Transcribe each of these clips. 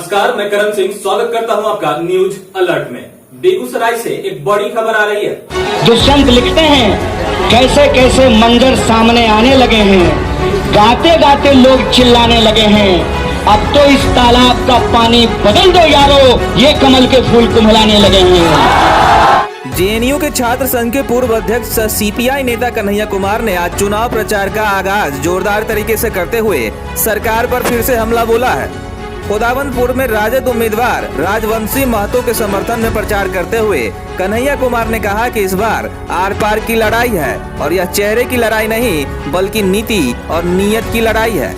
नमस्कार, मैं करण सिंह स्वागत करता हूं आपका न्यूज अलर्ट में। बेगूसराय से एक बड़ी खबर आ रही है। दुष्यंत लिखते हैं कैसे कैसे मंजर सामने आने लगे हैं, गाते गाते लोग चिल्लाने लगे हैं, अब तो इस तालाब का पानी बदल दो यारो, ये कमल के फूल कुम्हलाने लगे हैं। जेएनयू के छात्र संघ के पूर्व अध्यक्ष सीपीआई नेता कन्हैया कुमार ने आज चुनाव प्रचार का आगाज जोरदार तरीके से करते हुए सरकार पर फिर से हमला बोला है। खोदावंदपुर में राजद उम्मीदवार राजवंशी महतो के समर्थन में प्रचार करते हुए कन्हैया कुमार ने कहा कि इस बार आर पार की लड़ाई है और यह चेहरे की लड़ाई नहीं बल्कि नीति और नीयत की लड़ाई है।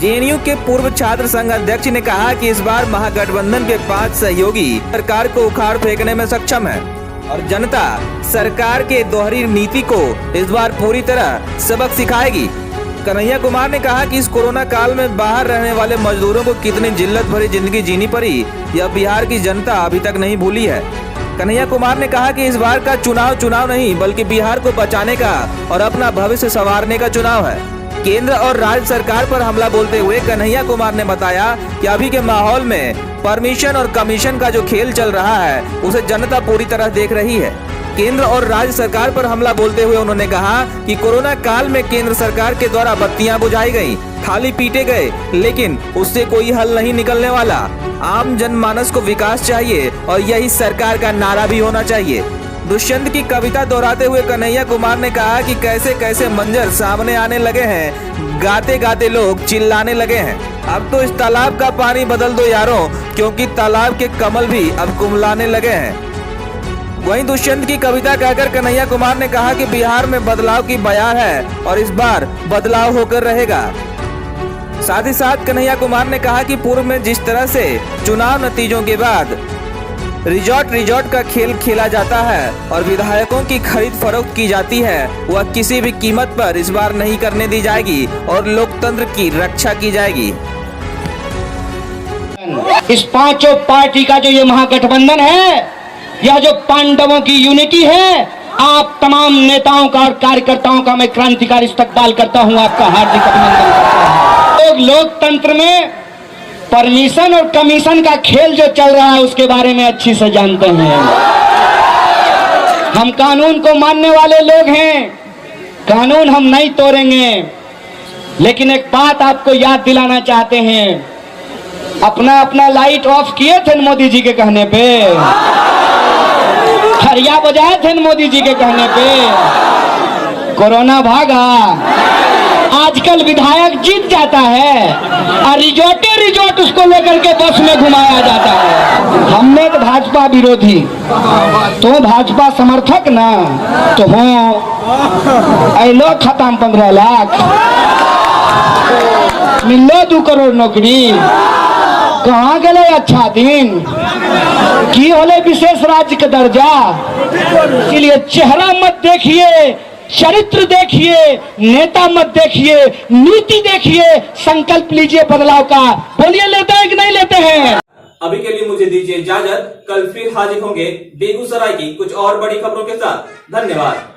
जेएनयू के पूर्व छात्र संघ अध्यक्ष ने कहा कि इस बार महागठबंधन के 5 सहयोगी सरकार को उखाड़ फेंकने में सक्षम है और जनता सरकार के दोहरी नीति को इस बार पूरी तरह सबक सिखाएगी। कन्हैया कुमार ने कहा कि इस कोरोना काल में बाहर रहने वाले मजदूरों को कितनी जिल्लत भरी जिंदगी जीनी पड़ी, यह बिहार की जनता अभी तक नहीं भूली है। कन्हैया कुमार ने कहा कि इस बार का चुनाव नहीं बल्कि बिहार को बचाने का और अपना भविष्य संवारने का चुनाव है। केंद्र और राज्य सरकार पर हमला बोलते हुए कन्हैया कुमार ने बताया कि अभी के माहौल में परमिशन और कमीशन का जो खेल चल रहा है उसे जनता पूरी तरह देख रही है। केंद्र और राज्य सरकार पर हमला बोलते हुए उन्होंने कहा कि कोरोना काल में केंद्र सरकार के द्वारा बत्तियां बुझाई गईं, थाली पीटे गए, लेकिन उससे कोई हल नहीं निकलने वाला। आम जनमानस को विकास चाहिए और यही सरकार का नारा भी होना चाहिए। दुष्यंत की कविता दोहराते हुए कन्हैया कुमार ने कहा कि कैसे कैसे मंजर सामने आने लगे हैं, गाते गाते लोग चिल्लाने लगे हैं, अब तो इस तालाब का पानी बदल दो यारों, क्योंकि तालाब के कमल भी अब कुम्हलाने लगे हैं। वहीं दुष्यंत की कविता कहकर कन्हैया कुमार ने कहा कि बिहार में बदलाव की बयार है और इस बार बदलाव होकर रहेगा। साथ ही साथ कन्हैया कुमार ने कहा कि पूर्व में जिस तरह से चुनाव नतीजों के बाद रिजॉर्ट का खेल खेला जाता है और विधायकों की खरीद फरोख्त की जाती है, वह किसी भी कीमत पर इस बार नहीं करने दी जाएगी और लोकतंत्र की रक्षा की जाएगी। इस पांचों पार्टी का जो ये महागठबंधन है, यह जो पांडवों की यूनिटी है, आप तमाम नेताओं का और कार्यकर्ताओं का मैं क्रांतिकारी इस्तकबाल करता हूं, आपका हार्दिक अभिनंदन करता हूं। लोग लोकतंत्र में परमिशन और कमीशन का खेल जो चल रहा है उसके बारे में अच्छी से जानते हैं। हम कानून को मानने वाले लोग हैं, कानून हम नहीं तोड़ेंगे, लेकिन एक बात आपको याद दिलाना चाहते हैं, अपना अपना लाइट ऑफ किए थे मोदी जी के कहने पे, हरिया बजाए थे मोदी जी के कहने पे, कोरोना भागा। आजकल विधायक जीत जाता है और रिजॉर्ट उसको लेकर के बस में घुमाया जाता है। हमने तो भाजपा विरोधी, तो भाजपा समर्थक ना तो हो ऐलो खत्म 15 लाख मिलो 2 करोड़ नौकरी, कहाँ गए अच्छा दिन की होले विशेष राज्य का दर्जा। इसलिए चेहरा मत देखिए, चरित्र देखिए, नेता मत देखिए, नीति देखिए, संकल्प लीजिए बदलाव का। बोलिए लेते हैं कि नहीं लेते हैं। अभी के लिए मुझे दीजिए इजाजत, कल फिर हाजिर होंगे बेगूसराय की कुछ और बड़ी खबरों के साथ। धन्यवाद।